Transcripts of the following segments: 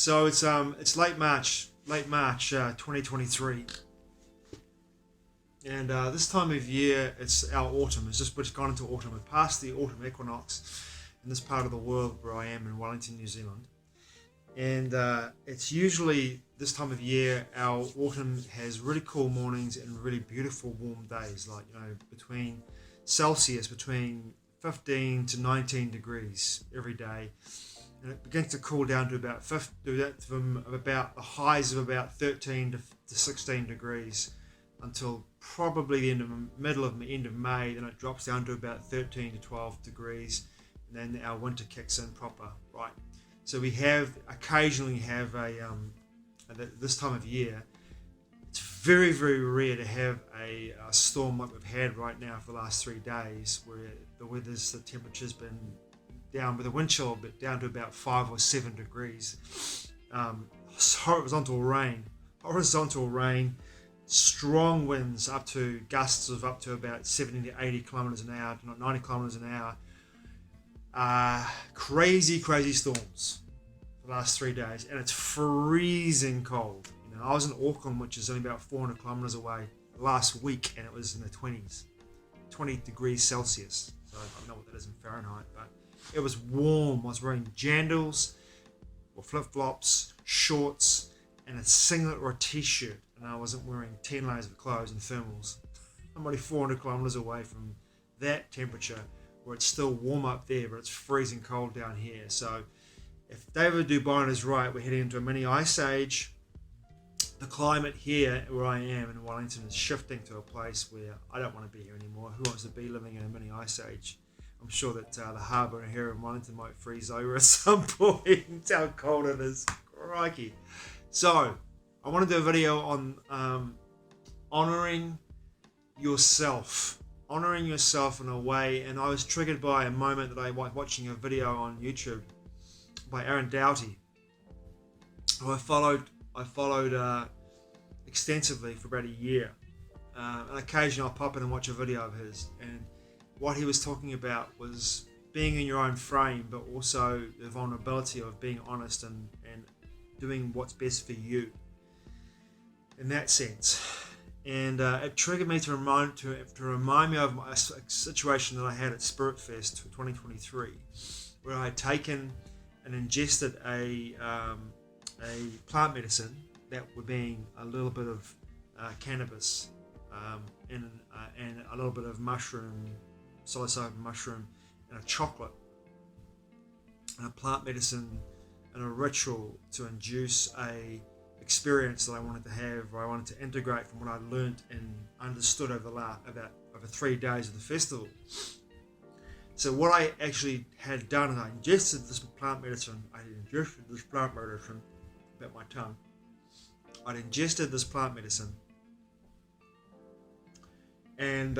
So it's late March 2023, and this time of year it's our autumn. We've gone into autumn. We're past the autumn equinox in this part of the world where I am in Wellington, New Zealand, and it's usually this time of year our autumn has really cool mornings and really beautiful warm days, like between Celsius between 15 to 19 degrees every day. And it begins to cool down to about the highs of about 13 to 16 degrees until probably the end of May. Then it drops down to about 13 to 12 degrees, and then our winter kicks in proper, right? So we occasionally have this time of year. It's very, very rare to have a storm like we've had right now for the last 3 days, where the temperature's been down with a wind chill, but down to about 5 or 7 degrees. Horizontal rain, strong winds up to gusts of up to about 70 to 80 kilometers an hour, not 90 kilometers an hour. Crazy storms for the last 3 days, and it's freezing cold. I was in Auckland, which is only about 400 kilometers away, last week, and it was in the 20s, 20 degrees Celsius. So I don't know what that is in Fahrenheit, but it was warm. I was wearing jandals or flip-flops, shorts, and a singlet or a t-shirt, and I wasn't wearing 10 layers of clothes and thermals. I'm only 400 kilometers away from that temperature, where it's still warm up there, but it's freezing cold down here. So if David Dubon is right, we're heading into a mini ice age. The climate here where I am in Wellington is shifting to a place where I don't want to be here anymore. Who wants to be living in a mini ice age? I'm sure that the harbour here in Wellington might freeze over at some point. It's how cold it is. Crikey. So, I want to do a video on honouring yourself. Honouring yourself in a way, and I was triggered by a moment that I was watching a video on YouTube by Aaron Doughty, who I followed extensively for about a year. And occasionally I'll pop in and watch a video of his, and what he was talking about was being in your own frame, but also the vulnerability of being honest and doing what's best for you in that sense. And it triggered me to remind me of a situation that I had at Spiritfest 2023, where I had taken and ingested a plant medicine that were being a little bit of cannabis and a little bit of mushroom, psilocybin mushroom, and a chocolate, and a plant medicine and a ritual to induce a experience that I wanted to have, or I wanted to integrate from what I learned and understood over 3 days of the festival. So what I actually had done is I ingested this plant medicine. About my tongue. I'd ingested this plant medicine, and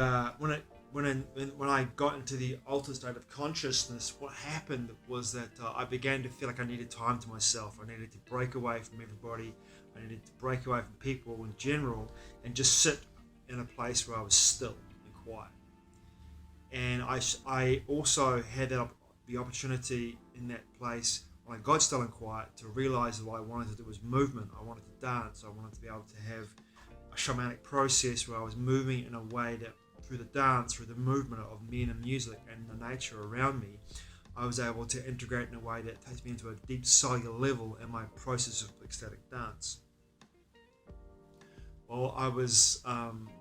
when I got into the altered state of consciousness, what happened was that I began to feel like I needed time to myself. I needed to break away from everybody. I needed to break away from people in general and just sit in a place where I was still and quiet. And I also had the opportunity in that place, when I got still and quiet, to realize that what I wanted to do was movement. I wanted to dance. I wanted to be able to have a shamanic process where I was moving in a way that through the dance, through the movement of me and the music and the nature around me, I was able to integrate in a way that takes me into a deep cellular level in my process of ecstatic dance. Well, I was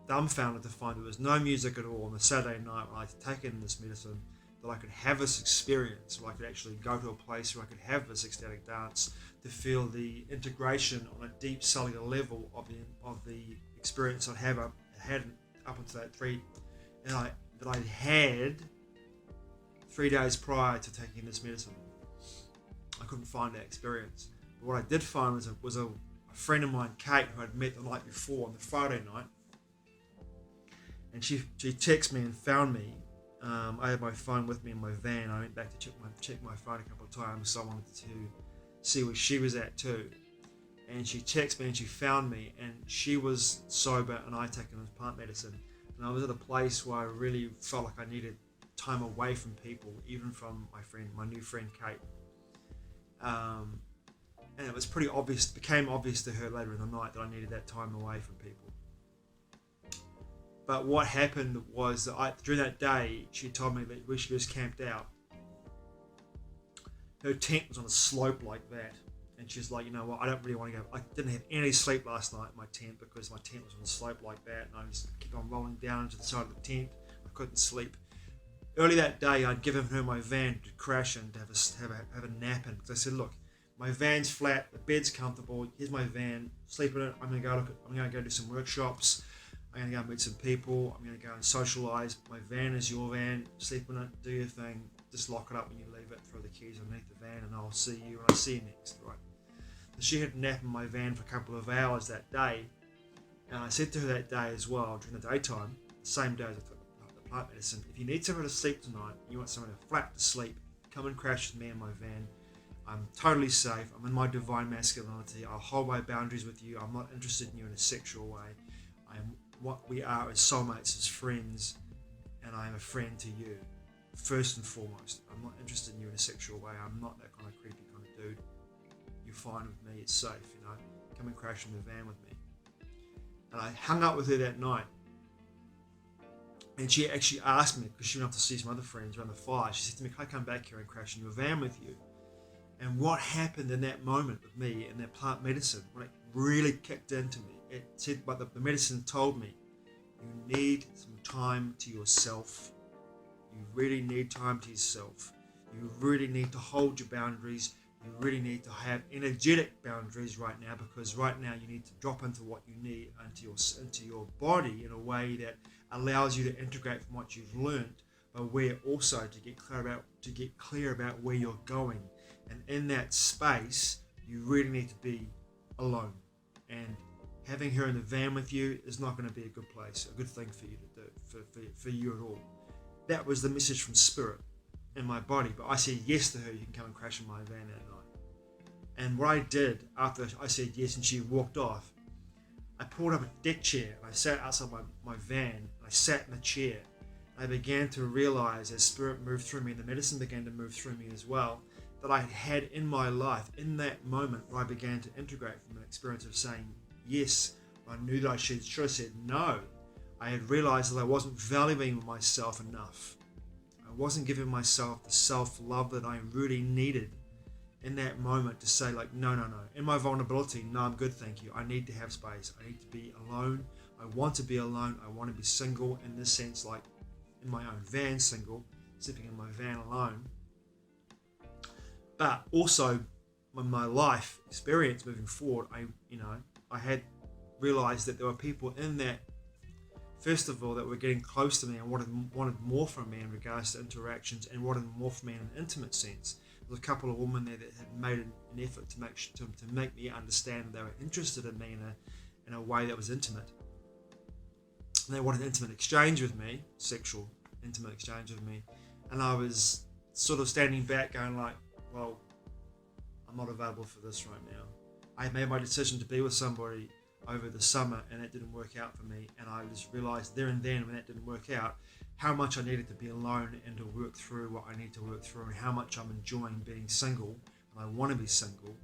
dumbfounded to find there was no music at all on the Saturday night when I'd taken this medicine, that I could have this experience, where I could actually go to a place where I could have this ecstatic dance, to feel the integration on a deep cellular level of the experience I had up until that I'd had 3 days prior to taking this medicine. I couldn't find that experience. But what I did find was a friend of mine, Kate, who I'd met the night before on the Friday night, and she texted me and found me. I had my phone with me in my van. I went back to check my phone a couple of times, so I wanted to see where she was at too. And she texted me and she found me, and she was sober and I'd taken this plant medicine. And I was at a place where I really felt like I needed time away from people, even from my new friend Kate. And it was pretty obvious, became obvious to her later in the night that I needed that time away from people. But what happened was that during that day, she told me that where she was camped out, her tent was on a slope like that. And she's like, you know what, I don't really want to go. I didn't have any sleep last night in my tent because my tent was on a slope like that. And I just kept on rolling down into the side of the tent. I couldn't sleep. Early that day, I'd given her my van to crash and to have a nap in. Because I said, look, my van's flat, the bed's comfortable. Here's my van. Sleep in it. I'm going to go do some workshops. I'm going to go meet some people. I'm going to go and socialise. My van is your van. Sleep in it. Do your thing. Just lock it up when you leave it. Throw the keys underneath the van, and I'll see you when I see you next. Right? So she had a nap in my van for a couple of hours that day, and I said to her that day as well, during the daytime, the same day as I took the plant medicine, if you need somewhere to sleep tonight, you want somewhere flat to sleep, come and crash with me in my van. I'm totally safe. I'm in my divine masculinity. I'll hold my boundaries with you. I'm not interested in you in a sexual way. I'm what we are as soulmates, as friends, and I am a friend to you. First and foremost, I'm not interested in you in a sexual way. I'm not that kind of creepy kind of dude. You're fine with me. It's safe, you know. Come and crash in the van with me. And I hung up with her that night. And she actually asked me, because she went up to see some other friends around the fire, she said to me, can I come back here and crash in your van with you? And what happened in that moment with me and that plant medicine, when it really kicked into me, it said, but the medicine told me, you need some time to yourself. You really need time to yourself. You really need to hold your boundaries. You really need to have energetic boundaries right now, because right now you need to drop into what you need, into your body in a way that allows you to integrate from what you've learned, but where also to get clear about where you're going. And in that space, you really need to be alone. And having her in the van with you is not going to be a good place, a good thing for you to do, for you at all. That was the message from Spirit in my body. But I said yes to her, you can come and crash in my van that night. And what I did after I said yes and she walked off, I pulled up a deck chair and I sat outside my van and I sat in a chair. I began to realize as Spirit moved through me and the medicine began to move through me as well, that I had in my life, in that moment where I began to integrate from an experience of saying yes, I knew that I should have said no. I had realized that I wasn't valuing myself enough. I wasn't giving myself the self-love that I really needed in that moment to say like, no. In my vulnerability, no, I'm good, thank you. I need to have space. I need to be alone. I want to be alone. I want to be single in this sense, like in my own van, single, sleeping in my van alone. But also, in my life experience moving forward, I had realized that there were people in that, first of all, that were getting close to me and wanted more from me in regards to interactions and wanted more from me in an intimate sense. There was a couple of women there that had made an effort to make me understand that they were interested in me in a way that was intimate. And they wanted intimate exchange with me, sexual intimate exchange with me. And I was sort of standing back going like, well, I'm not available for this right now. I made my decision to be with somebody over the summer and that didn't work out for me, and I just realized there and then when that didn't work out how much I needed to be alone and to work through what I need to work through, and how much I'm enjoying being single, and I want to be single.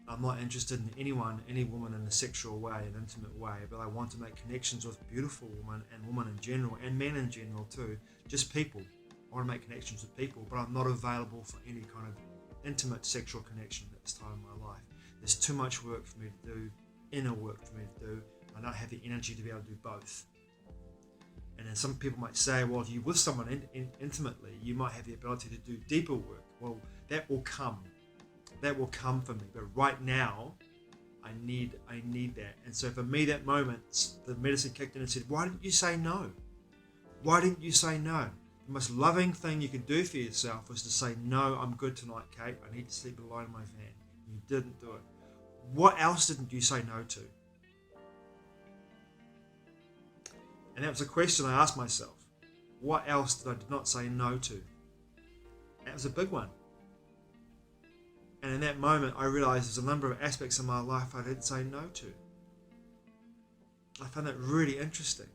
I'm not interested in any woman in a sexual way, an intimate way, but I want to make connections with beautiful women and women in general and men in general too, just people. I want to make connections with people, but I'm not available for any kind of intimate sexual connection at this time in my life. There's too much work for me to do, inner work for me to do. I don't have the energy to be able to do both. And then some people might say, well, if you're with someone intimately, you might have the ability to do deeper work. Well, that will come. That will come for me. But right now, I need that. And so for me, that moment, the medicine kicked in and said, why didn't you say no? Why didn't you say no? The most loving thing you could do for yourself was to say, no, I'm good tonight, Kate. I need to sleep alone in my van. You didn't do it. What else didn't you say no to? And that was a question I asked myself. What else did I not say no to? That was a big one. And in that moment, I realized there's a number of aspects of my life I didn't say no to. I found that really interesting.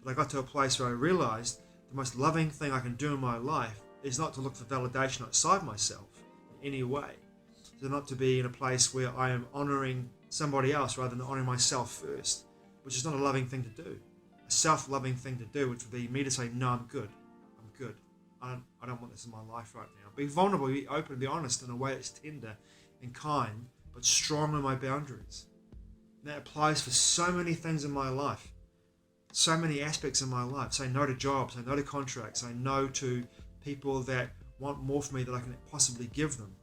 But I got to a place where I realized the most loving thing I can do in my life is not to look for validation outside myself in any way, So not to be in a place where I am honouring somebody else rather than honouring myself first, which is not a loving thing to do. A self-loving thing to do, which would be me to say, no, I'm good. I'm good. I don't want this in my life right now. Be vulnerable, be open, be honest in a way that's tender and kind, but strong in my boundaries. And that applies for so many things in my life. So many aspects in my life. Say no to jobs, say no to contracts, say no to people that want more from me than I can possibly give them.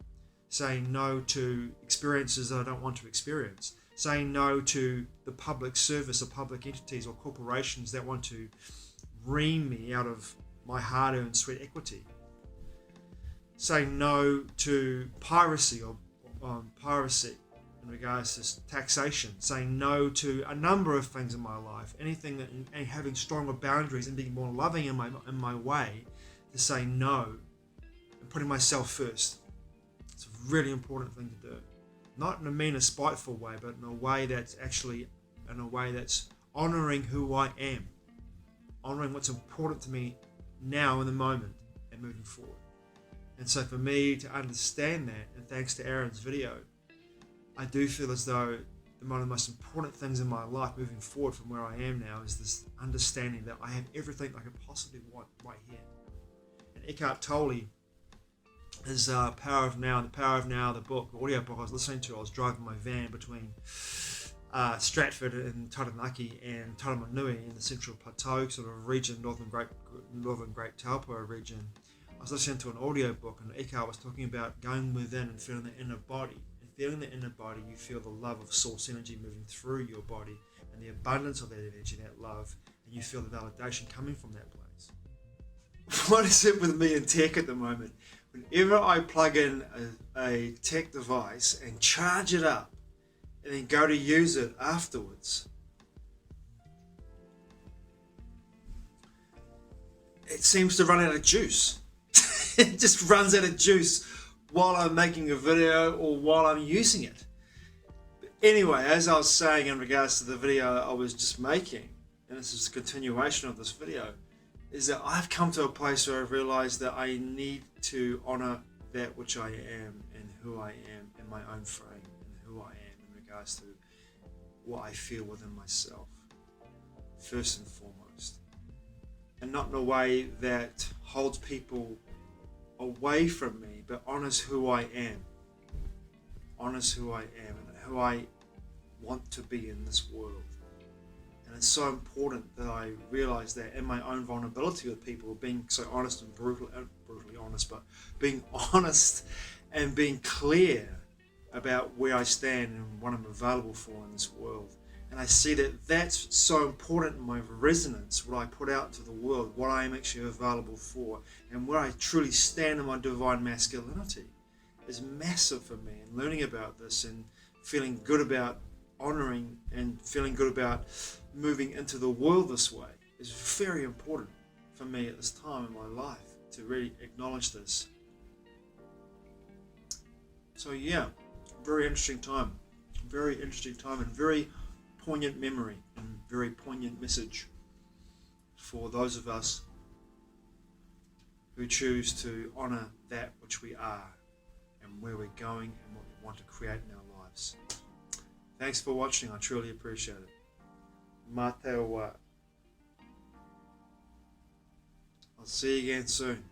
Saying no to experiences that I don't want to experience. Saying no to the public service or public entities or corporations that want to ream me out of my hard-earned sweat equity. Saying no to piracy or piracy in regards to taxation. Saying no to a number of things in my life. Anything that, and having stronger boundaries and being more loving in my way to say no and putting myself first. It's a really important thing to do. Not in a mean or spiteful way, but in a way that's honouring who I am. Honouring what's important to me now in the moment and moving forward. And so for me to understand that, and thanks to Aaron's video, I do feel as though one of the most important things in my life moving forward from where I am now is this understanding that I have everything I could possibly want right here. And Eckhart Tolle, his Power of Now, the book, audio book I was listening to, I was driving my van between Stratford and Taranaki and Taramanui in the Central Plateau sort of region, Northern Great Taupo region. I was listening to an audio book, and Eckhart was talking about going within and feeling the inner body. And feeling the inner body, you feel the love of source energy moving through your body and the abundance of that energy, that love, and you feel the validation coming from that place. What is it with me and tech at the moment? Whenever I plug in a tech device and charge it up and then go to use it afterwards, it seems to run out of juice. It just runs out of juice while I'm making a video or while I'm using it. But anyway, as I was saying in regards to the video I was just making, and this is a continuation of this video, is that I've come to a place where I've realized that I need to honor that which I am and who I am in my own frame and who I am in regards to what I feel within myself, first and foremost. And not in a way that holds people away from me, but honors who I am. Honors who I am and who I want to be in this world. And it's so important that I realize that in my own vulnerability with people, being so honest and brutally honest, but being honest and being clear about where I stand and what I'm available for in this world. And I see that that's so important in my resonance, what I put out to the world, what I am actually available for, and where I truly stand in my divine masculinity is massive for me. And learning about this and feeling good about honoring and feeling good about moving into the world this way is very important for me at this time in my life to really acknowledge this. So yeah, very interesting time and very poignant memory and very poignant message for those of us who choose to honor that which we are and where we're going and what we want to create in our lives. Thanks for watching, I truly appreciate it. Mā te wā. I'll see you again soon.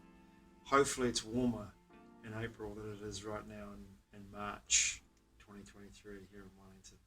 Hopefully it's warmer in April than it is right now in March 2023 here in Wellington.